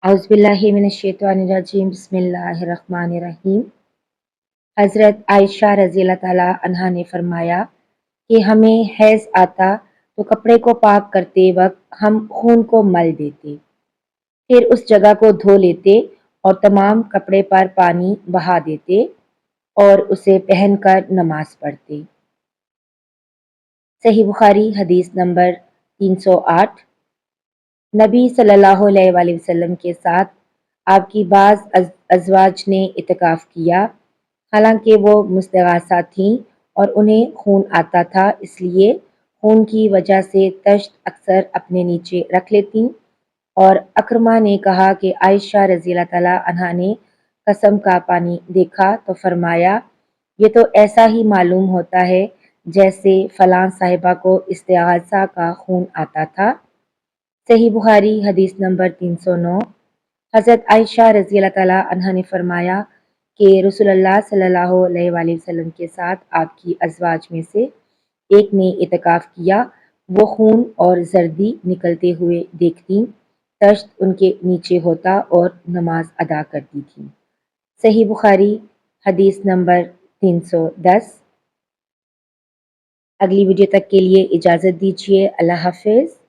اعوذ باللہ من الشیطان الرجیم بسم اللہ الرحمن الرحیم۔ حضرت عائشہ رضی اللہ تعالیٰ عنہا نے فرمایا کہ ہمیں حیض آتا تو کپڑے کو پاک کرتے وقت ہم خون کو مل دیتے، پھر اس جگہ کو دھو لیتے اور تمام کپڑے پر پانی بہا دیتے اور اسے پہن کر نماز پڑھتے۔ صحیح بخاری حدیث نمبر 308۔ نبی صلی اللہ علیہ وآلہ وسلم کے ساتھ آپ کی بعض ازواج نے اعتکاف کیا، حالانکہ وہ مستغاثہ تھیں اور انہیں خون آتا تھا، اس لیے خون کی وجہ سے تشت اکثر اپنے نیچے رکھ لیتیں۔ اور اکرمہ نے کہا کہ عائشہ رضی اللہ تعالیٰ عنہا نے قسم کا پانی دیکھا تو فرمایا یہ تو ایسا ہی معلوم ہوتا ہے جیسے فلاں صاحبہ کو استغاثہ کا خون آتا تھا۔ صحیح بخاری حدیث نمبر 309۔ حضرت عائشہ رضی اللہ تعالیٰ عنہا نے فرمایا کہ رسول اللہ صلی اللہ علیہ وآلہ وسلم کے ساتھ آپ کی ازواج میں سے ایک نے اعتکاف کیا، وہ خون اور زردی نکلتے ہوئے دیکھتیں، تشت ان کے نیچے ہوتا اور نماز ادا کرتی تھیں۔ صحیح بخاری حدیث نمبر 310۔ اگلی ویڈیو تک کے لیے اجازت دیجیے، اللہ حافظ۔